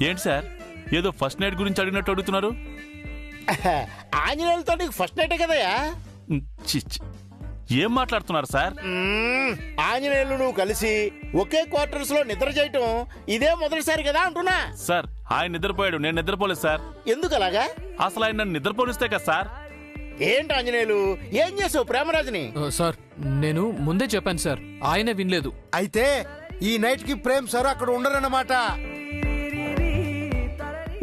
ఏంటి సార్ ఏదో first night గురించి అడిగినట్టు అడుగుతున్నారు? ఆంజనేయులతో నీకు ఫస్ట్ నైటే కదయా. చిచ్, ఏం మాట్లాడుతున్నారు సార్? ఆంజనేయులు నువ్వు కలిసి ఒకే క్వార్టర్స్ లో నిద్ర చేయటం ఇదే మొదటిసారి కదా అంటున్నా. సార్ ఆయన నిద్రపోయాడు, నేను నిద్రపోలేదు సార్. ఎందుకు అలాగా? అసలు ఆయన నన్ను నిద్రపోనిస్తే కదా సార్. ఏంటి ఆంజనేయులు ఏం చేసావు ప్రేమరాజుని? సార్ నేను ముందే చెప్పాను సార్, ఆయనే వినలేదు. అయితే ఈ నైట్ కి ప్రేమ్ సార్ అక్కడ ఉండరన్నమాట.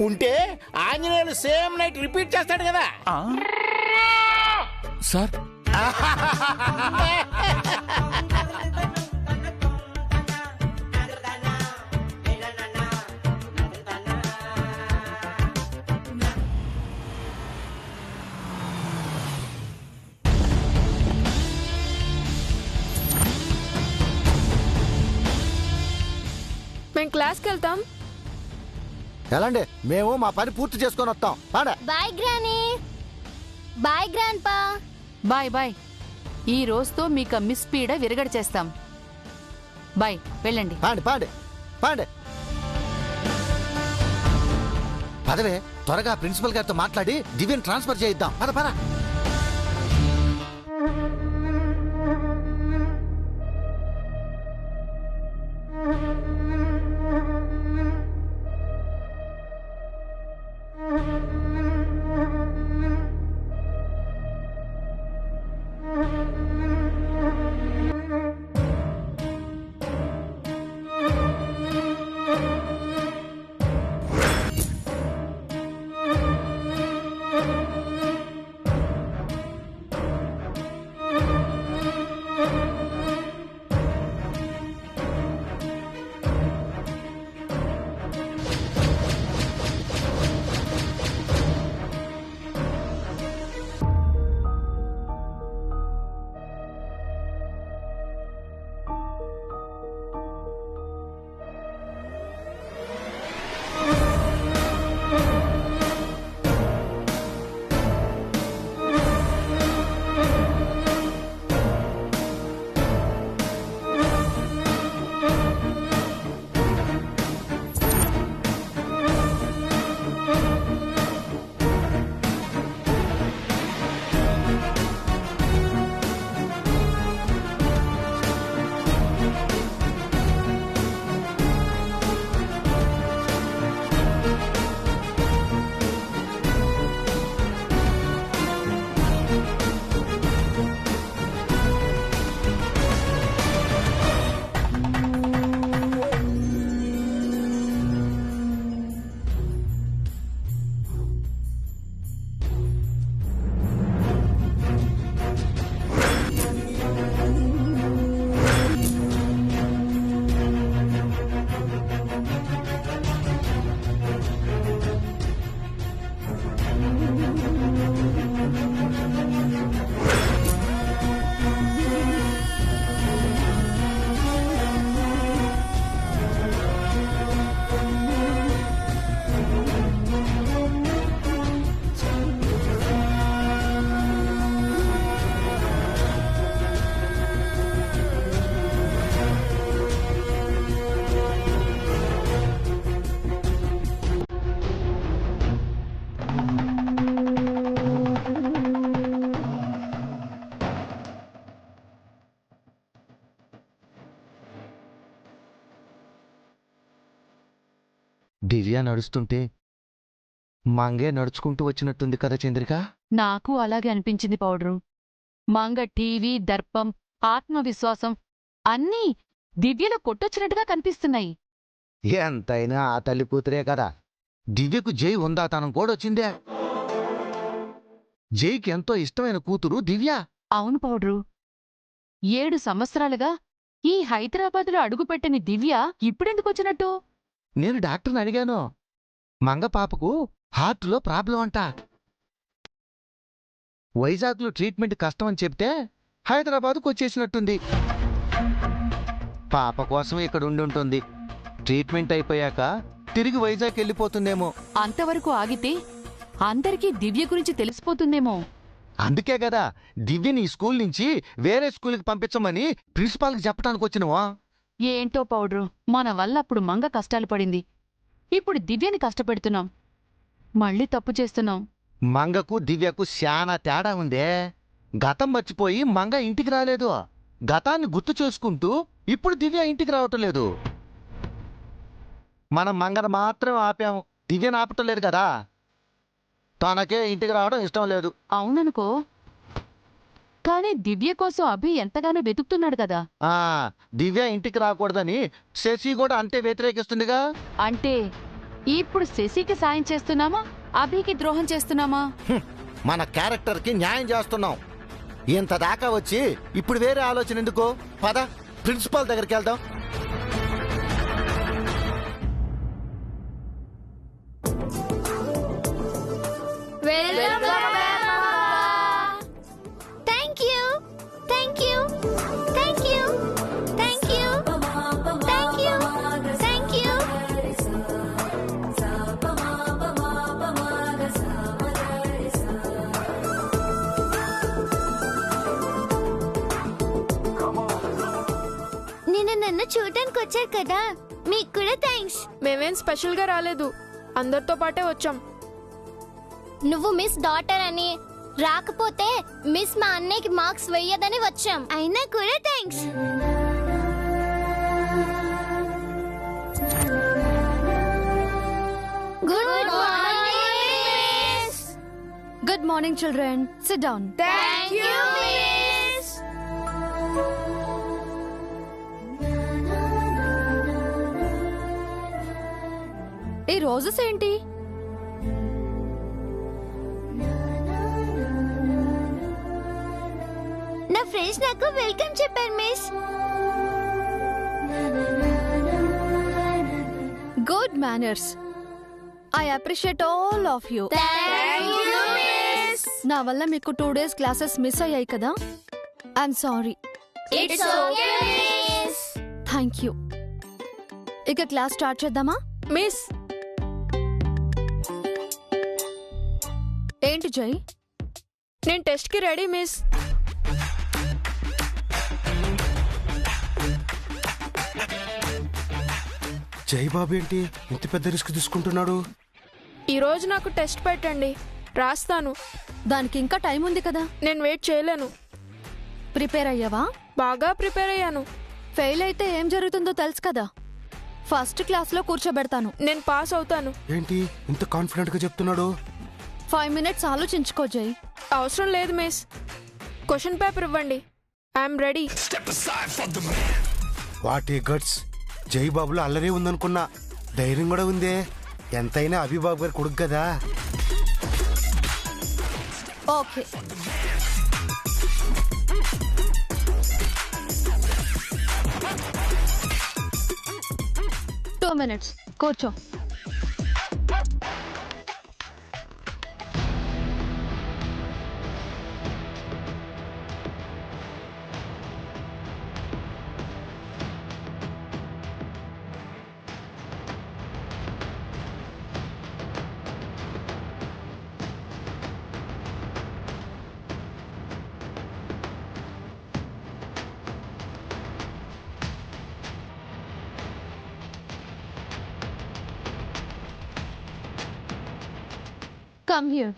ఉంటే ఆంజనేయులు సేమ్ నైట్ రిపీట్ చేస్తాడు కదా. సార్ మేము క్లాస్కి వెళ్తాం. ఎలాండి మేము మా పని పూర్తి చేసుకొని వస్తాం. Bye granny. Bye grandpa. Bye bye. ఈ రోజుతో మీకు మిస్ పీడ విరగడ చేస్తాం. బాయ్, వెళ్ళండి. పాండి పాండి పాండి. పదవే, త్వరగా ప్రిన్సిపల్ గారితో మాట్లాడి దివ్యని ట్రాన్స్ఫర్ చేయిద్దాం. పద పద. దివ్య నడుస్తుంటే మంగే నడుచుకుంటూ వచ్చినట్టుంది కదా చంద్రిక. నాకు అలాగే అనిపించింది పౌడరు. మంగ టీవీ, దర్పం, ఆత్మవిశ్వాసం అన్నీ దివ్యలో కొట్టొచ్చినట్టుగా కనిపిస్తున్నాయి. ఎంతైనా ఆ తల్లి కూతురే కదా. దివ్యకు జై ఉందాతనం కూడా వచ్చిందే. జైకి ఎంతో ఇష్టమైన కూతురు దివ్య. అవును పౌడ్రు. 7 సంవత్సరాలుగా ఈ హైదరాబాదులో అడుగుపెట్టని దివ్య ఇప్పుడెందుకొచ్చినట్టు? నేను డాక్టర్ని అడిగాను. మంగ పాపకు హార్ట్లో ప్రాబ్లం అంట. వైజాగ్లో ట్రీట్మెంట్ కష్టమని చెప్తే హైదరాబాదుకు వచ్చేసినట్టుంది. పాప కోసం ఇక్కడ ఉండుంటుంది. ట్రీట్మెంట్ అయిపోయాక తిరిగి వైజాగ్ వెళ్ళిపోతుందేమో. అంతవరకు ఆగితే అందరికీ దివ్య గురించి తెలిసిపోతుందేమో. అందుకే కదా దివ్యని ఈ స్కూల్ నుంచి వేరే స్కూల్కి పంపించమని ప్రిన్సిపాల్కి చెప్పడానికి వచ్చినవా? ఏంటో పౌడ్రు, మన వల్ల అప్పుడు మంగ కష్టాలు పడింది. ఇప్పుడు దివ్యని కష్టపెడుతున్నాం, మళ్ళీ తప్పు చేస్తున్నాం. మంగకు దివ్యకు శానా తేడా ఉందే. గతం మర్చిపోయి మంగ ఇంటికి రాలేదు. గతాన్ని గుర్తు చేసుకుంటూ ఇప్పుడు దివ్య ఇంటికి రావటం లేదు. మనం మంగను మాత్రం ఆపాము, దివ్యను ఆపటం లేదు కదా. తనకే ఇంటికి రావడం ఇష్టం లేదు. అవుననుకో, కానీ దివ్య కోసం అభి ఎంతగానో వెతుకుతున్నాడు కదా. ఆ దివ్య ఇంటికి రాకూడదని శశి కూడా అంతే వ్యతిరేకిస్తుందిగా. అంటే ఇప్పుడు శశికి సాయం చేస్తున్నామా, అభికి ద్రోహం చేస్తున్నామా? మన క్యారెక్టర్కి న్యాయం చేస్తున్నాం. ఇంత దాకా వచ్చి ఇప్పుడు వేరే ఆలోచన ఎందుకో? పద ప్రిన్సిపాల్ దగ్గరికి వెళ్దాం. Thank you thank you thank you thank you thank you thank you. నిన్న నన్ను చూడడానికి వచ్చారు కదా, మీకు కూడా థ్యాంక్స్. మేమేం స్పెషల్ గా రాలేదు, అందరితో పాటే వచ్చాం. నువ్వు మిస్ డాటర్ అని, రాకపోతే మిస్ మా అన్నయ్యకి మార్క్స్ వెయ్యదని వచ్చాం. అయినా కూడా thanks. Good morning miss. Good morning children, SIT down. Thank you miss. ఈ రోజెస్ ఏంటి? నా ఫ్రెండ్స్ నాకు వెల్కమ్ చెప్పారు miss. Good manners. I appreciate all of you. Thank you miss. నా వల్ల మీకు 2 days క్లాసెస్ మిస్ అయ్యాయి కదా. I'm sorry. It's okay miss. Thank you. ఇక క్లాస్ స్టార్ట్ చేద్దామా? మిస్, ఏంటి జై? నేను టెస్ట్ కి రెడీ మిస్. జై బాబు ఏంటి ఇంత పెద్ద రిస్క్ తీసుకుంటున్నాడు? ఈ రోజు నాకు టెస్ట్ పెట్టండి, రాస్తాను. దానికి ఇంకా టైం ఉంది కదా. నేను వెయిట్ చేయలేను. ప్రిపేర్ అయ్యావా? బాగా ప్రిపేర్ అయ్యాను. ఫెయిల్ అయితే ఏం జరుగుతుందో తెలుసు కదా. ఫస్ట్ క్లాస్ లో కూర్చోబెడతాను. నేను పాస్ అవుతాను. ఏంటి ఇంత కాన్ఫిడెంట్ గా చెప్తున్నాడు? 5 minutes ఆలోచించుకో జై. అవసరం లేదు మిస్. క్వశ్చన్ పేపర్ ఇవ్వండి, I'm ready. What a guts. జై బాబులో అల్లరే ఉందనుకున్నా, ధైర్యం కూడా ఉందే. ఎంతైనా అభిబాబు గారి కొడుకు కదా. ఓకే. టూ మినిట్స్ కూర్చో. Come here.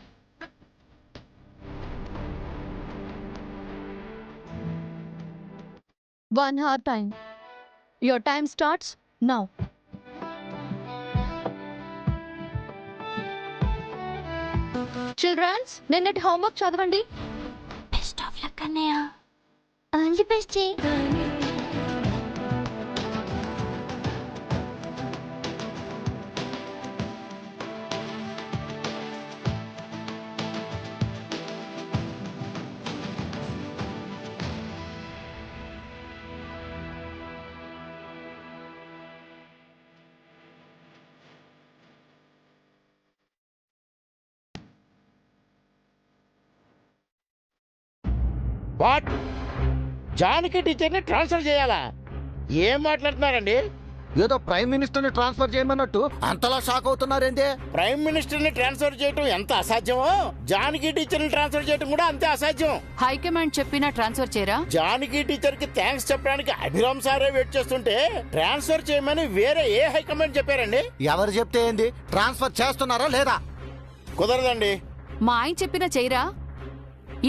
One hour time. Your time starts now. Children, నిన్నటి homework చదవండి. బెస్ట్ ఆఫ్ లక్ అన్నయ్య. ఆల్ ది బెస్ట్ జై. వాట్? జానకి టీచర్ని ట్రాన్స్ఫర్ చేయాలా? ఏం మాట్లాడుతున్నారండి? ఏదో ప్రైమ్ మినిస్టర్ ని ట్రాన్స్ఫర్ చేయమన్నట్టు అంతలా షాక్ అవుతున్నారేంటి? ప్రైమ్ మినిస్టర్ ని ట్రాన్స్ఫర్ చేయటం ఎంత అసాధ్యమో జానకి టీచర్ ని ట్రాన్స్ఫర్ చేయటం కూడా అంతే అసాధ్యం. హైకమాండ్ చెప్పినా ట్రాన్స్ఫర్ చేయరా? జానకి టీచర్ కి థ్యాంక్స్ చెప్పడానికి అభిరామ్ సారే వెయిట్ చేస్తుంటే ట్రాన్స్ఫర్ చేయమని వేరే ఏ హైకమాండ్ చెప్పారండి? ఎవరు చెప్తే ఏంది? ట్రాన్స్ఫర్ చేస్తున్నారా లేదా? కుదరదండి. మా ఆయన చెప్పినా చేయరా?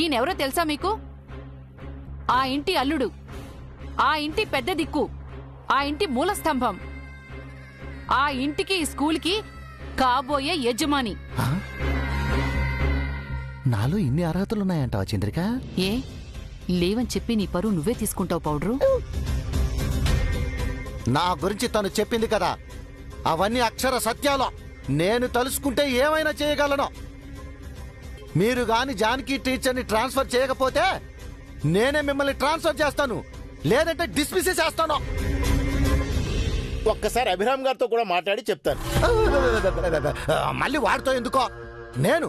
ఈయనెవరో తెలుసా మీకు? ఆ ఇంటి అల్లుడు, ఆ ఇంటి పెద్ద దిక్కు, ఆ ఇంటి మూల స్తంభం, ఆ ఇంటికి ఈ స్కూల్కి కాబోయే యజమాని. నాలో ఇన్ని అర్హతలున్నాయంటావా చంద్రిక? ఏ లేవని చెప్పి నీ పరువు నువ్వే తీసుకుంటావు పౌడరు? నా గురించి తను చెప్పింది కదా, అవన్నీ అక్షర సత్యాలు. నేను తలుసుకుంటే ఏమైనా చేయగలను. మీరు గాని జానకి టీచర్ని ట్రాన్స్ఫర్ చేయకపోతే నేనే మిమ్మల్ని ట్రాన్స్ఫర్ చేస్తాను, లేదంటే డిస్మిస్ చేస్తాను. ఒక్కసారి అభిరామ్ గారితో కూడా మాట్లాడి చెప్తాను. మళ్ళీ వాడితో ఎందుకో? నేను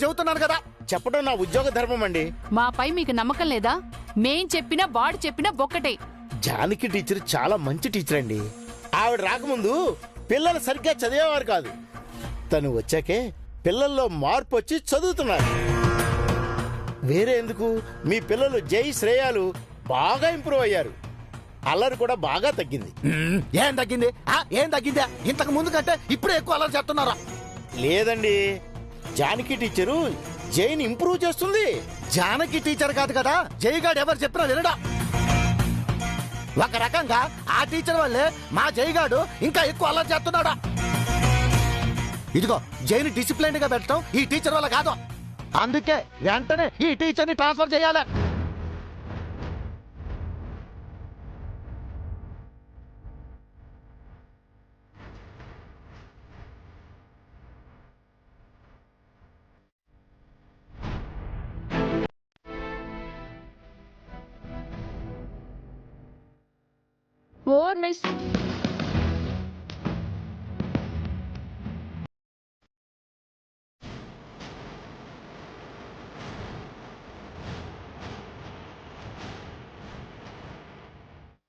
చెబుతున్నాను కదా. చెప్పడం నా ఉద్యోగ ధర్మం అండి. మాపై మీకు నమ్మకం లేదా? మేం చెప్పినా వాడు చెప్పినా ఒక్కటే. జానకి టీచర్ చాలా మంచి టీచర్ అండి. ఆవిడ రాకముందు పిల్లలు సరిగ్గా చదివేవారు కాదు. తను వచ్చాకే పిల్లల్లో మార్పు వచ్చి చదువుతున్నారు. వేరే ఎందుకు, మీ పిల్లలు జై శ్రేయాలు బాగా ఇంప్రూవ్ అయ్యారు. అల్లరి కూడా బాగా తగ్గింది. ఏం తగ్గింది? ఏం తగ్గిందా? ఇంతకు ముందు కంటే ఇప్పుడే ఎక్కువ అల్లరి చేస్తున్నారా? లేదండి, జానకి టీచరు జైని ఇంప్రూవ్ చేస్తుంది. జానకి టీచర్ కాదు కదా, జైగాడు ఎవరు చెప్పినా వినడా. ఒక రకంగా ఆ టీచర్ వల్లే మా జైగాడు ఇంకా ఎక్కువ అల్లరి చేస్తున్నాడా. ఇదిగో జైని డిసిప్లైన్ గా పెట్టడం ఈ టీచర్ వల్ల కాదు. అందుకే వెంటనే ఈ టీచర్ని ట్రాన్స్ఫర్ చేయాలి. ఓ మిస్,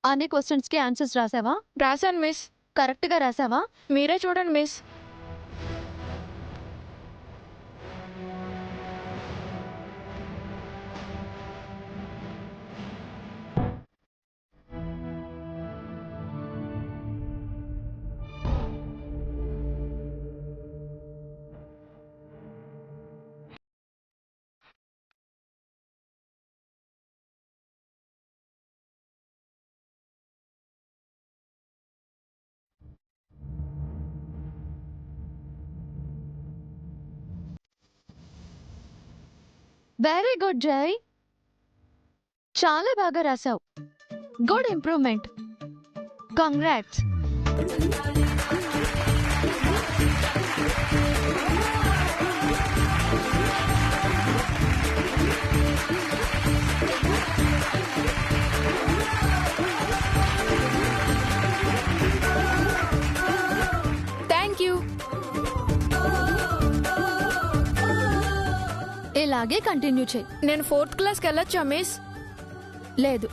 అన్ని క్వశ్చన్స్ కి ఆన్సర్స్ రాసావా? రాశాను మిస్. కరెక్ట్ గా రాసావా? మీరే చూడండి మిస్. వెరీ గుడ్ జై, చాలా బాగా రాసావు. Good improvement. Congrats. Thank you. ఇలాగే కంటిన్యూ చేయి. నేను 4th క్లాస్కి వెళ్ళొచ్చా మిస్? లేదు,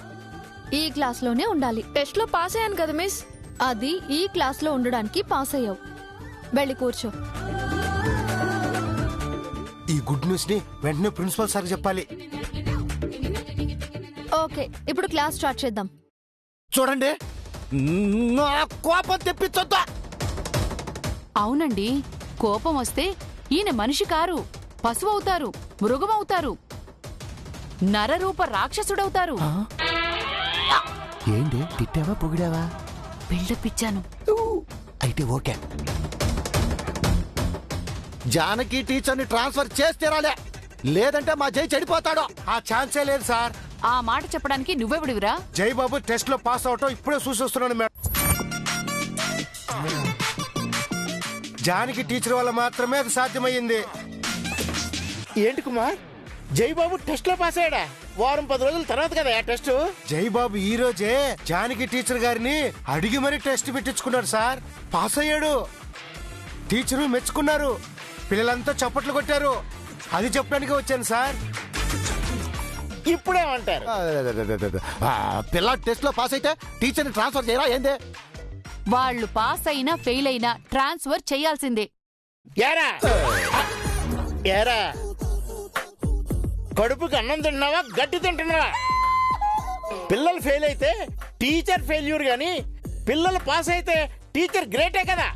ఈ క్లాస్ లోనే ఉండాలి. టెస్ట్ లో పాస్ అయ్యాను కదా మిస్. అది ఈ క్లాస్ లో ఉండడానికి పాస్ అయ్యావు. వెళ్ళి కూర్చో. ఈ గుడ్ న్యూస్ ని వెంటనే ప్రిన్సిపల్ సార్ చెప్పాలి. ఓకే, ఇప్పుడు క్లాస్ స్టార్ట్ చేద్దాం. చూడండి, నా కోపం తెప్పించొద్దా. అవునండి, కోపం వస్తే ఈయన మనిషి కారు, పశువు అవుతారు, మృగమవుతారు, నరరూప రాక్షసుడవుతారు. ఏంటి తిట్టావా పొగిడావా? బిల్డప్ ఇచ్చాను. అయితే ఓకే. జానకి టీచర్ని ట్రాన్స్ఫర్ చేస్తేరాలే, లేదంటే మా జై చెడిపోతాడు. ఆ ఛాన్సే లేదు సార్. ఆ మాట చెప్పడానికి నువ్వెవడివిరా? జై బాబు టెస్ట్ లో పాస్ అవటం ఇప్పుడే చూసొస్తున్నాను మేడం. జానకి టీచర్ వల్ల మాత్రమే అది సాధ్యమయ్యింది. ఏంటి కుమార్, జైబాబు టెస్ట్ లో పాస్ అయ్యాడా? వారం 10 రోజుల తర్వాత కదా ఆ టెస్ట్. జై బాబు ఈ రోజే జానకి టీచర్ గారిని అడిగి మరీ టెస్ట్ పెట్టించుకున్నాడు సార్. పాస్ అయ్యాడు. టీచరు మెచ్చుకున్నారు, పిల్లలంతా చప్పట్లు కొట్టారు. అది చెప్పడానికి వచ్చాను సార్. ఇప్పుడేమంటారు? పిల్ల టెస్ట్ లో పాస్ అయితే టీచర్ని ట్రాన్స్ఫర్ చేయరా ఏందే? వాళ్ళు పాస్ అయినా ఫెయిల్ అయినా ట్రాన్స్ఫర్ చేయాల్సిందే. ఏరా ఏరా కడుపుకి అన్నం తింటున్నావా గడ్డి తింటున్నావా? పిల్లలు ఫెయిల్ అయితే టీచర్ ఫెయిల్యూర్ గాని పిల్లలు పాస్ అయితే టీచర్ గ్రేటే కదా.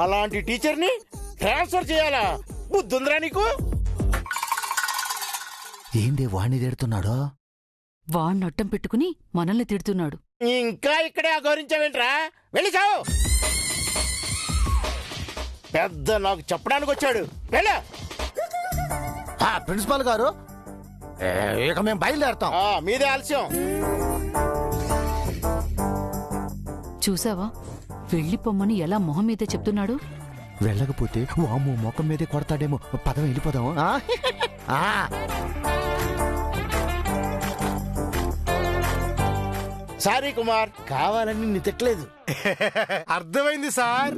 అలాంటి టీచర్ని ట్రాన్స్ఫర్ చేయాలా? బుద్ధుందిరా నీకు? ఏంది వాణ్ణి తిడుతున్నాడు? వాణ్ణట్టం పెట్టుకుని మనల్ని తిడుతున్నాడు. ఇంకా ఇక్కడే అగౌరించావేంట్రా? వెళ్ళి చావు. పెద్ద నాకు చెప్పడానికి వచ్చాడు. వెళ్ళ. ప్రిన్సిపాల్ గారు ఇక మేము బయలుదేరుతాం. మీదే ఆలస్యం. చూసావా వెళ్ళిపోమ్మని ఎలా మొహం మీదే చెప్తున్నాడు? వెళ్ళకపోతే వాము ముఖం మీదే కొడతాడేమో. పదం వెళ్ళిపోదాము. సారీ కుమార్, కావాలని నీ తిట్టలేదు. అర్థమైంది సార్.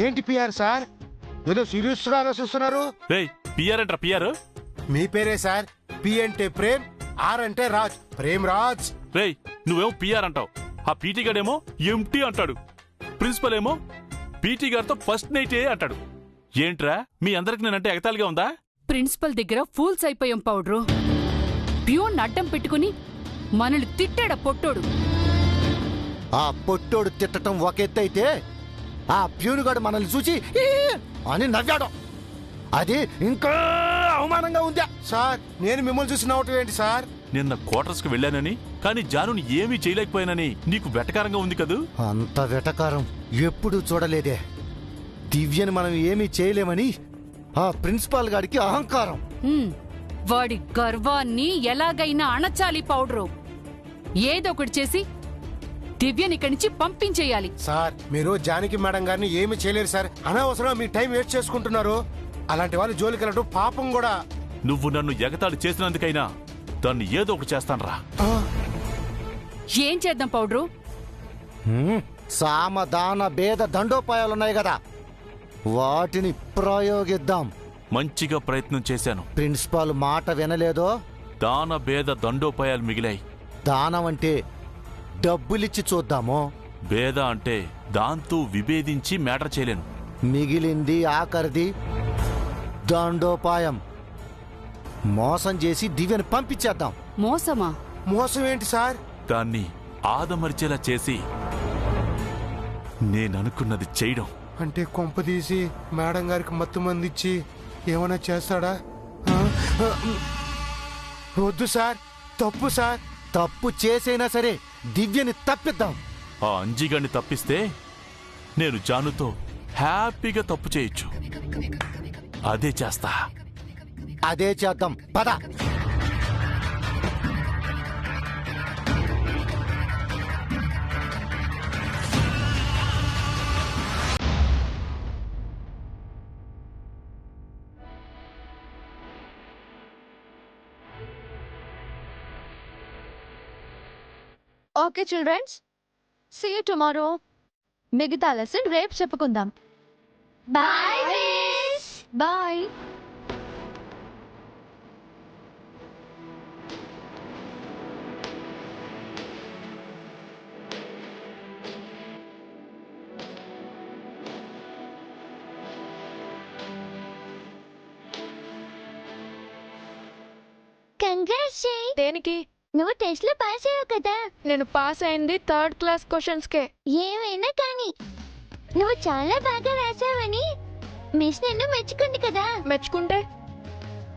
ఏంటి పిఆర్ సార్, ఏదో సీరియస్ గా ఆలోచిస్తున్నారు? రేయ్ పిఆర్ అంటారా? పిఆర్ మీ పేరే సార్. పి అంటే ప్రేమ్, ఆర్ అంటే రాజ్. ప్రేమ్ రాజ్. రేయ్ నువ్వేమో పిఆర్ అంటావు, ఆ పీటీ గాడేమో ఎంటీ అంటాడు, ప్రిన్సిపల్ ఏమో పీటీ గారితో ఫస్ట్ నైట్ అంటాడు. ఏంట్రా మీ అందరికి నేనంటే ఎగతాళిగా ఉందా? ప్రిన్సిపల్ దగ్గర ఫూల్స్ అయిపోయాం పౌడ్రు. ప్యూన్ అడ్డం పెట్టుకుని మనల్ని తిట్టాడ పొట్టోడు. ఆ పొట్టోడు తిట్టడం ఒక ఎత్తు అయితే ఆ ప్యూనుగాడు మనల్ని చూసి "ఈ" అని నవ్వాడు. అది ఇంకా అవమానంగా ఉందా? సార్ నేను మిమ్మల్ని చూసి నవ్వటం ఏంటి సార్? నిన్న క్వార్టర్స్ కు వెళ్ళానని కానీ జానుని ఏమీ చేయలేకపోయానని నీకు వెటకారంగా ఉంది కదూ? అంత వెటకారం ఎప్పుడూ చూడలేదే. దివ్యని మనం ఏమీ చేయలేమని ఆ ప్రిన్సిపాల్ గారికి అహంకారం. వాడి గర్వాన్ని ఎలాగైనా అణచాలి పౌడ్రు. ఏదో ఒకటి చేసి దివ్యని ఇక్కడి నుంచి పంపించేయాలి. సార్ మీరు జానకి మేడం గారిని ఏమి చేయలేరు సార్. అనవసరం మీ టైం వేస్ట్ చేసుకుంటున్నారు. అలాంటి వాళ్ళు జోలికి వెళ్ళడం పాపం కూడా. నువ్వు నన్ను ఎగతాళి చేసినందుకైనా దాన్ని ఏదో ఒకటి చేస్తాన్రా. ఏం చేద్దాం పౌడ్రు? సామదాన భేద దండోపాయాలున్నాయి కదా, వాటిని ప్రయోగిద్దాం. మంచిగా ప్రయత్నం చేశాను. ప్రిన్సిపాల్ మాట వినలేదో? దాన భేద దండోపాయాలు మిగిలాయి. దానం అంటే డబ్బులిచ్చి చూద్దాము. భేద అంటే దాంతో విభేదించి మ్యాటర్ చేయలేను. మిగిలింది ఆఖరిది దండోపాయం. మోసం చేసి దివ్యని పంపించేద్దాం. మోసమా? మోసం ఏంటి సార్? దాన్ని ఆదమరిచేలా చేసి నేననుకున్నది చేయడం. అంటే కొంపదీసి మేడం గారికి మత్తు మందిచ్చి ఏమైనా చేస్తాడా? వద్దు సార్, తప్పు సార్. తప్పు చేసైనా సరే దివ్యని తప్పిద్దాం. ఆ అంజిగాన్ని తప్పిస్తే నేను జానుతో హ్యాపీగా తప్పు చేయొచ్చు. అదే చేస్తా. అదే చేద్దాం, పద. Okay childrens, see you tomorrow. మిగతా లెసన్ రేపు చెప్పుకుందాం. Bye miss. బాయ్. కంగ్రాట్స్ చేయి. దేనికి? నువ్వు టెస్ట్ లో పాస్ అయ్యావు కదా. నేను పాస్ అయింది 3rd క్లాస్ క్వశ్చన్స్ కే. ఏమైనా కానీ నువ్వు చాలా బాగా రాసావని మిస్ నిన్ను మెచ్చుకుంది కదా. మెచ్చుకుంటే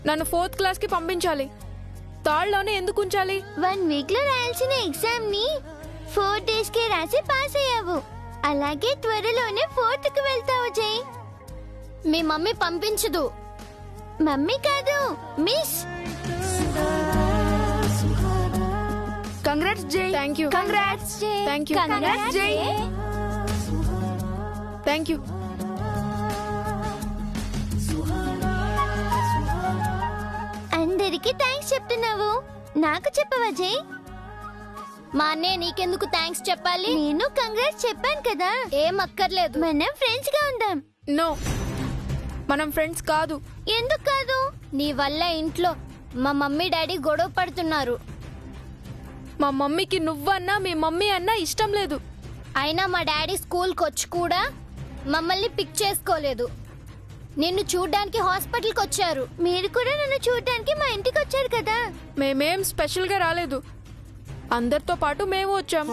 నన్ను 4th క్లాస్ కి పంపించాలి. థర్డ్ లోనే ఎందుకు ఉంచాలి? 1 వీక్ లో రాయాల్సిన ఎగ్జామ్ ని 4 డేస్ కే రాసి పాస్ అయ్యావు. అలాగే త్వరలోనే 4th కి వెళ్తావు జై. మీ మమ్మీ పంపించదు. మమ్మీ కాదు, మిస్. కంగ్రాట్స్ జై. Thank you. కంగ్రాట్స్ జై. Thank you. కంగ్రాట్స్ జై. Thank you. అందరికి థ్యాంక్స్ చెప్తున్నావు, నాకు చెప్పవా జై? మా అన్నయ్య నీకెందుకు థ్యాంక్స్ చెప్పాలి? నేను కంగ్రాట్స్ చెప్పాను కదా. ఏం అక్కర్లేదు, మనం ఫ్రెండ్స్ గా ఉందాం. నో, మనం ఫ్రెండ్స్ కాదు. ఎందుకు కాదు? నీ వల్ల ఇంట్లో మా మమ్మీ డాడీ గొడవ పడుతున్నారు. మా మమ్మీకి నువ్వన్నా మీ మమ్మీ అన్నా ఇష్టం లేదు. అయినా మా డాడీ స్కూల్కి వచ్చి కూడా మమ్మల్ని పిక్ చేసుకోలేదు. నిన్ను చూడ్డానికి హాస్పిటల్కి వచ్చారు. మీరు కూడా నన్ను చూడ్డానికి మా ఇంటికి వచ్చారు కదా. మేమేం స్పెషల్ గా రాలేదు, అందరితో పాటు మేము వచ్చాము.